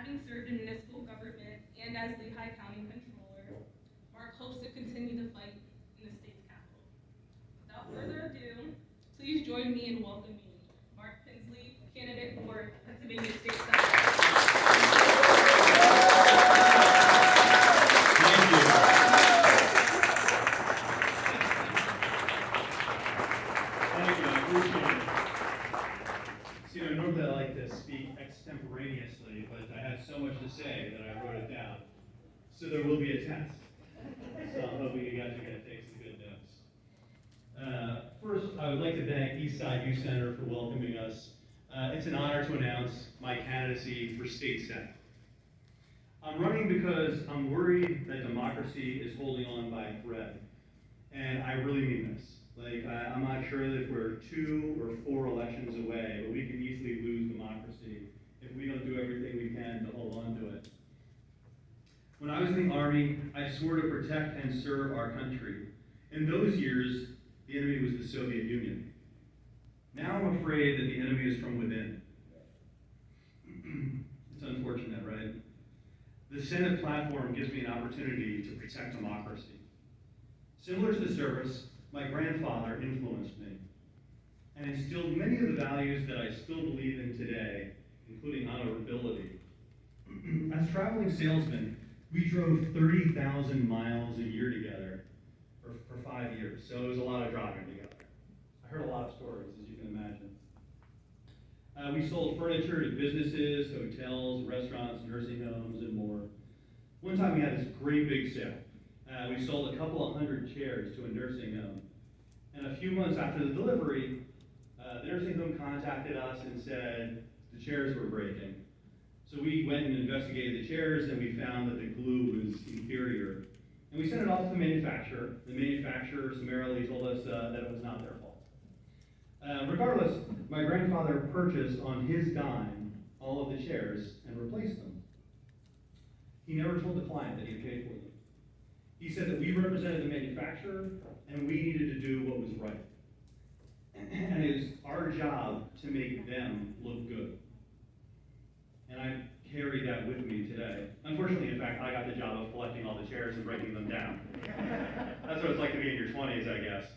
having served in municipal government and as Lehigh County Controller, Mark hopes to continue the fight in the state's capital. Without further ado, please join me in welcoming Mark Pinsley, candidate for Pennsylvania State Senate. Normally I like to speak extemporaneously, but I had so much to say that I wrote it down. So there will be a test. So I'm hoping you guys are going to take some good notes. First, I would like to thank Side Youth Center for welcoming us. It's an honor to announce my candidacy for state senate. I'm running because I'm worried that democracy is holding on by a thread. And I really mean this. I'm not sure that we're 2 or 4 elections away, but we can easily lose democracy if we don't do everything we can to hold on to it. When I was in the Army, I swore to protect and serve our country. In those years, the enemy was the Soviet Union. Now I'm afraid that the enemy is from within. It's unfortunate, right? The Senate platform gives me an opportunity to protect democracy. Similar to the service, my grandfather influenced me and instilled many of the values that I still believe in today, including honorability. As traveling salesmen, we drove 30,000 miles a year together for 5 years, so it was a lot of driving together. I heard a lot of stories, as you can imagine. We sold furniture to businesses, hotels, restaurants, nursing homes, and more. One time we had this great big sale. We sold a couple of 100 chairs to a nursing home. And a few months after the delivery, the nursing home contacted us and said the chairs were breaking. So we went and investigated the chairs, and we found that the glue was inferior. And we sent it off to the manufacturer. The manufacturer summarily told us that it was not their fault. Regardless, my grandfather purchased on his dime all of the chairs and replaced them. He never told the client that he had paid for them. He said that we represented the manufacturer and we needed to do what was right. And it was our job to make them look good. And I carry that with me today. Unfortunately, in fact, I got the job of collecting all the chairs and breaking them down. That's what it's like to be in your 20s, I guess.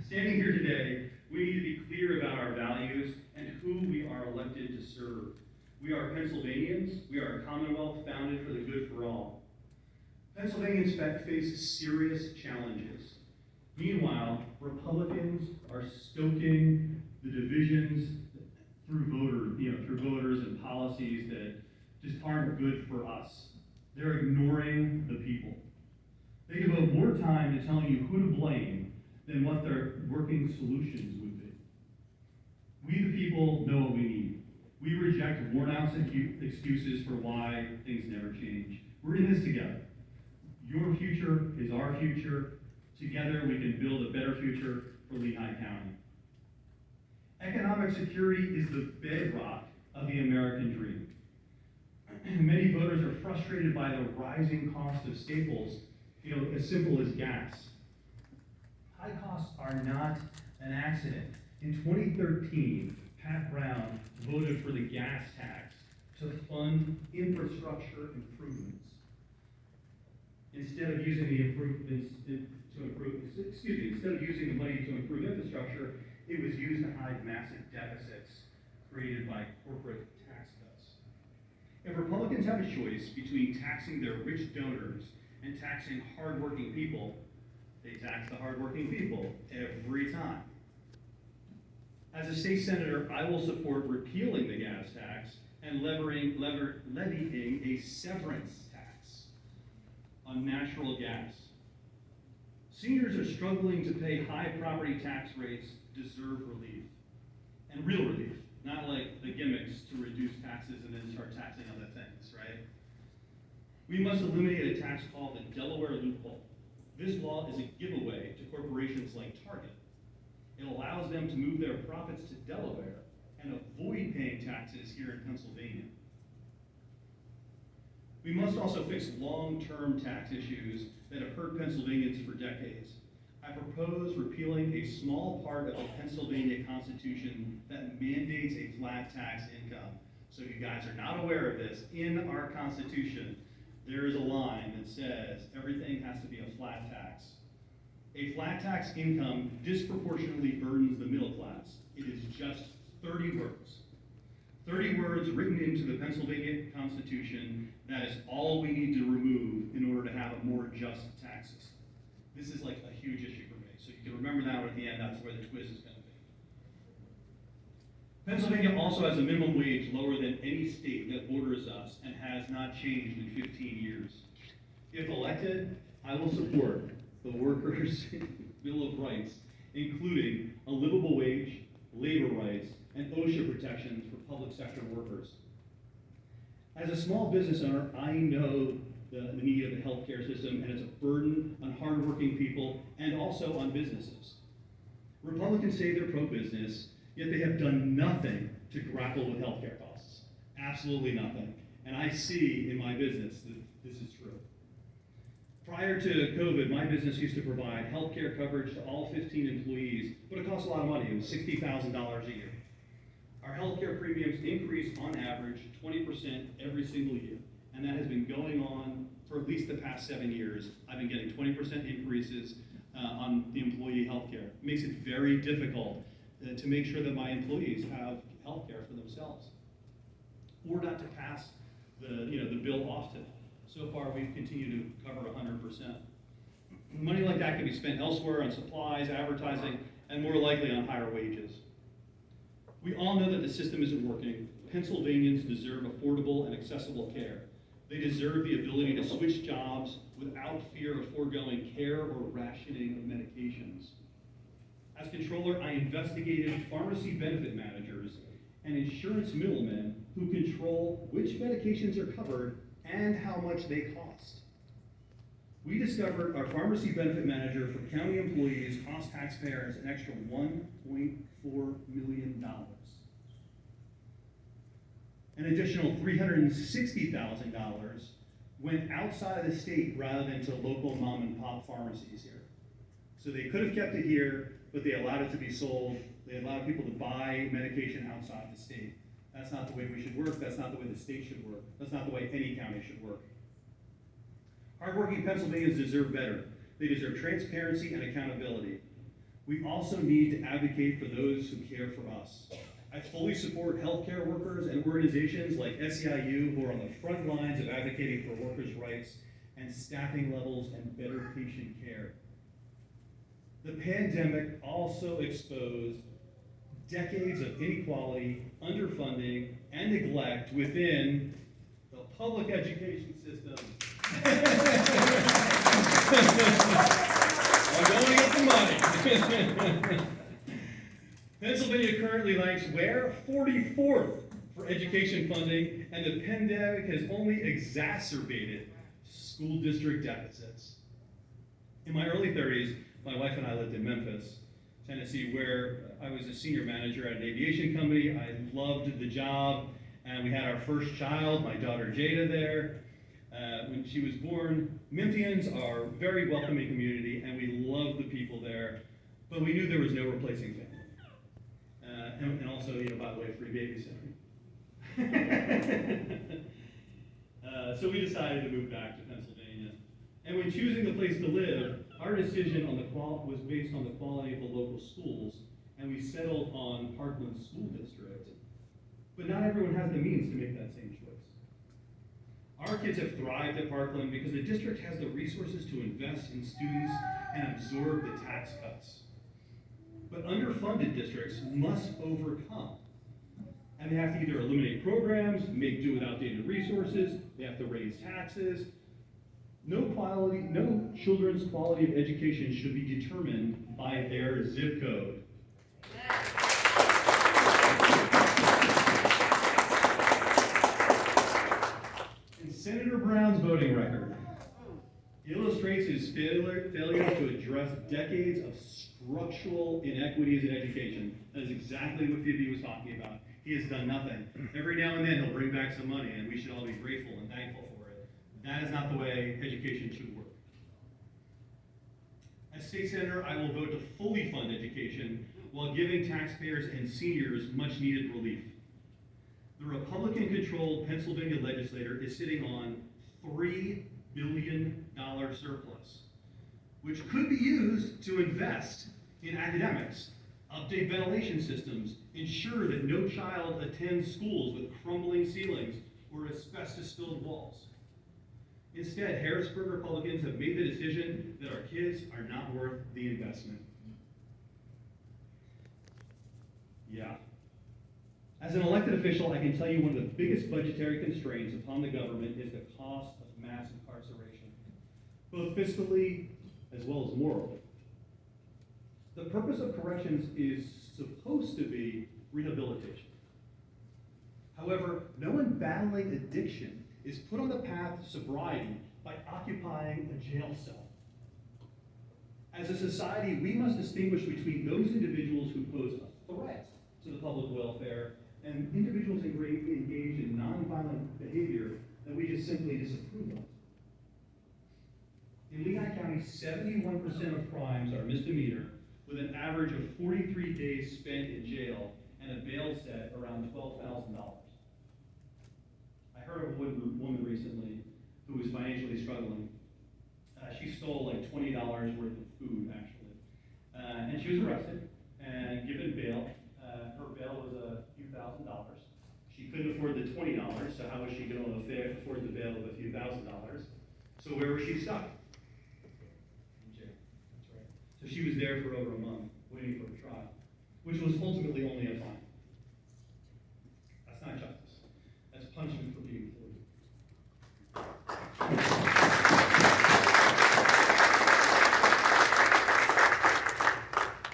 Standing here today, we need to be clear about our values and who we are elected to serve. We are Pennsylvanians. We are a commonwealth founded for the good for all. Pennsylvanians face serious challenges. Meanwhile, Republicans are stoking the divisions through voters and policies that just aren't good for us. They're ignoring the people. They devote more time to telling you who to blame than what their working solutions would be. We the people know what we need. We reject worn-out excuses for why things never change. We're in this together. Your future is our future. Together we can build a better future for Lehigh County. Economic security is the bedrock of the American dream. Many voters are frustrated by the rising cost of staples, as simple as gas. High costs are not an accident. In 2013, Pat Brown voted for the gas tax to fund infrastructure improvements. Instead of using the money to improve infrastructure, it was used to hide massive deficits created by corporate tax cuts. If Republicans have a choice between taxing their rich donors and taxing hardworking people, they tax the hardworking people every time. As a state senator, I will support repealing the gas tax and levying a severance tax on natural gas. Seniors are struggling to pay high property tax rates deserve relief, and real relief, not like the gimmicks to reduce taxes and then start taxing other things, right? We must eliminate a tax called the Delaware loophole. This law is a giveaway to corporations like Target. It allows them to move their profits to Delaware and avoid paying taxes here in Pennsylvania. We must also fix long-term tax issues that have hurt Pennsylvanians for decades. I propose repealing a small part of the Pennsylvania Constitution that mandates a flat tax income, So if you guys are not aware of this, in our Constitution, there is a line that says everything has to be a flat tax. A flat tax income disproportionately burdens the middle class. It is just 30 words. 30 words written into the Pennsylvania Constitution. That is all we need to remove in order to have a more just tax system. This is like a huge issue for me. So you can remember that at the end, that's where the quiz is going to be. Pennsylvania also has a minimum wage lower than any state that borders us and has not changed in 15 years. If elected, I will support the workers' Bill of Rights, including a livable wage, labor rights, and OSHA protections for public sector workers. As a small business owner, I know the need of the healthcare system, and it's a burden on hardworking people and also on businesses. Republicans say they're pro-business, yet they have done nothing to grapple with healthcare costs. Absolutely nothing. And I see in my business that this is true. Prior to COVID, my business used to provide healthcare coverage to all 15 employees, but it cost a lot of money. It was $60,000 a year. Our healthcare premiums increased on average 20% every single year, and that has been going on for at least the past 7 years. I've been getting 20% increases on the employee healthcare. It makes it very difficult to make sure that my employees have healthcare for themselves, or not to pass the bill off to them. So far, we've continued to cover 100%. Money like that can be spent elsewhere on supplies, advertising, and more likely on higher wages. We all know that the system isn't working. Pennsylvanians deserve affordable and accessible care. They deserve the ability to switch jobs without fear of foregoing care or rationing of medications. As controller, I investigated pharmacy benefit managers and insurance middlemen who control which medications are covered and how much they cost. We discovered our pharmacy benefit manager for county employees cost taxpayers an extra $1.4 million. An additional $360,000 went outside of the state rather than to local mom and pop pharmacies here. So they could have kept it here, but they allowed it to be sold. They allowed people to buy medication outside the state. That's not the way we should work. That's not the way the state should work. That's not the way any county should work. Hardworking Pennsylvanians deserve better. They deserve transparency and accountability. We also need to advocate for those who care for us. I fully support healthcare workers and organizations like SEIU who are on the front lines of advocating for workers' rights and staffing levels and better patient care. The pandemic also exposed decades of inequality, underfunding, and neglect within the public education system. I'm going to get the money. Pennsylvania currently ranks where? 44th for education funding, and the pandemic has only exacerbated school district deficits. In my early 30s, my wife and I lived in Memphis, Tennessee, where I was a senior manager at an aviation company. I loved the job, and we had our first child, my daughter Jada, there. When she was born, Memphians are a very welcoming community, and we love the people there, but we knew there was no replacing family. And also, by the way, free babysitting. So we decided to move back to Pennsylvania. And when choosing the place to live, our decision on was based on the quality of the local schools, and we settled on Parkland School District. But not everyone has the means to make that same choice. Our kids have thrived at Parkland because the district has the resources to invest in students and absorb the tax cuts. But underfunded districts must overcome. And they have to either eliminate programs, make do with outdated resources, they have to raise taxes. No children's quality of education should be determined by their zip code. And Senator Brown's voting record illustrates his failure to address decades of structural inequities in education. That is exactly what Phoebe was talking about. He has done nothing. Every now and then he'll bring back some money, and we should all be grateful and thankful for it. That is not the way education should work. As state senator, I will vote to fully fund education while giving taxpayers and seniors much needed relief. The Republican-controlled Pennsylvania legislature is sitting on $3 billion surplus, which could be used to invest in academics, update ventilation systems, ensure that no child attends schools with crumbling ceilings or asbestos-filled walls. Instead, Harrisburg Republicans have made the decision that our kids are not worth the investment. Yeah. As an elected official, I can tell you one of the biggest budgetary constraints upon the government is the cost of mass incarceration, both fiscally as well as morally. The purpose of corrections is supposed to be rehabilitation. However, no one battling addiction is put on the path to sobriety by occupying a jail cell. As a society, we must distinguish between those individuals who pose a threat to the public welfare and individuals engaged in nonviolent behavior that we just simply disapprove of. In Lehigh County, 71% of crimes are misdemeanor, with an average of 43 days spent in jail and a bail set around $12,000. I heard of a woman recently who was financially struggling. She stole like $20 worth of food, actually. And she was arrested and given bail. Her bail was a few $1,000s. She couldn't afford the $20, so how was she going to afford the bail of a few $1,000s? So where was she stuck? In jail. That's right. So she was there for over a month, waiting for a trial, which was ultimately only a fine. That's not justice. That's punishment for being fooled.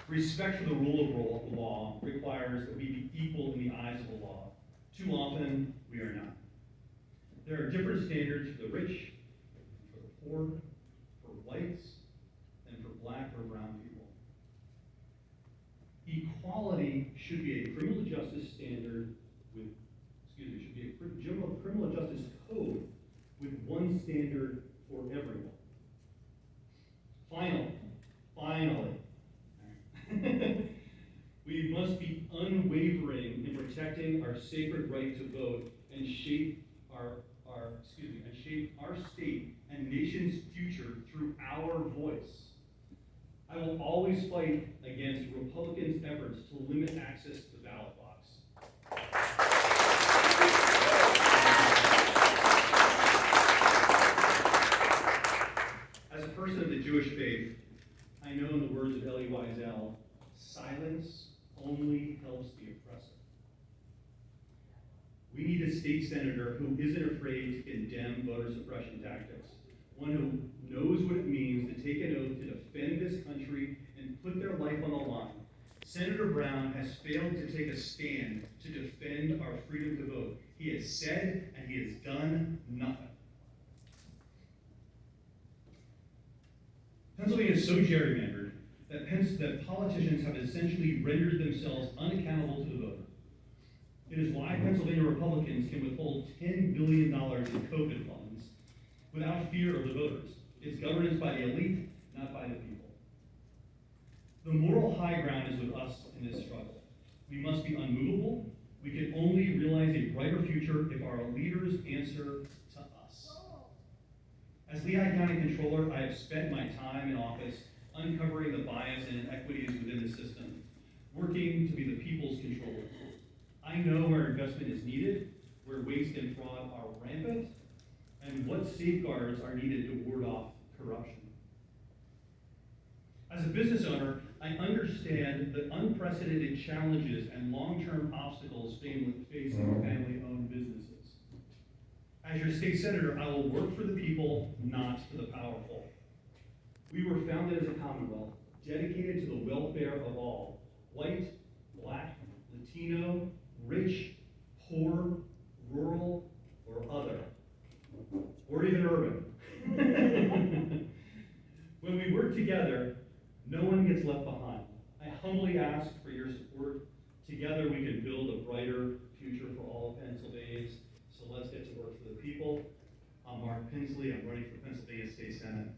Respect for the rule of law requires that we be equal in the eyes of the law. Too often, we are not. There are different standards for the rich, for the poor, for whites, and for black or brown people. Equality should be a criminal justice standard with, should be a general criminal justice code with one standard for everyone. Finally, we must be unwavering in protecting our sacred right to vote and shape our state and nation's future through our voice. I will always fight against Republicans' efforts to limit access to the ballot box. As a person of the Jewish faith, I know in the words of Elie Wiesel, silence only helps the oppressor. We need a state senator who isn't afraid to condemn voter suppression tactics, one who knows what it means to take an oath to defend this country and put their life on the line. Senator Brown has failed to take a stand to defend our freedom to vote. He has said and he has done nothing. Pennsylvania is so gerrymandered that politicians have essentially rendered themselves unaccountable to the voter. It is why Pennsylvania Republicans can withhold $10 billion in COVID funds without fear of the voters. It's governance by the elite, not by the people. The moral high ground is with us in this struggle. We must be unmovable. We can only realize a brighter future if our leaders answer to us. As Lehigh County Controller, I have spent my time in office uncovering the bias and inequities within the system, working to be the people's controller. I know where investment is needed, where waste and fraud are rampant, and what safeguards are needed to ward off corruption. As a business owner, I understand the unprecedented challenges and long-term obstacles facing family-owned businesses. As your state senator, I will work for the people, not for the powerful. We were founded as a commonwealth, dedicated to the welfare of all, white, black, Latino, rich, poor, rural, or other, or even urban. When we work together, no one gets left behind. I humbly ask for your support. Together we can build a brighter future for all Pennsylvanians. So let's get to work for the people. I'm Mark Pinsley. I'm running for Pennsylvania State Senate.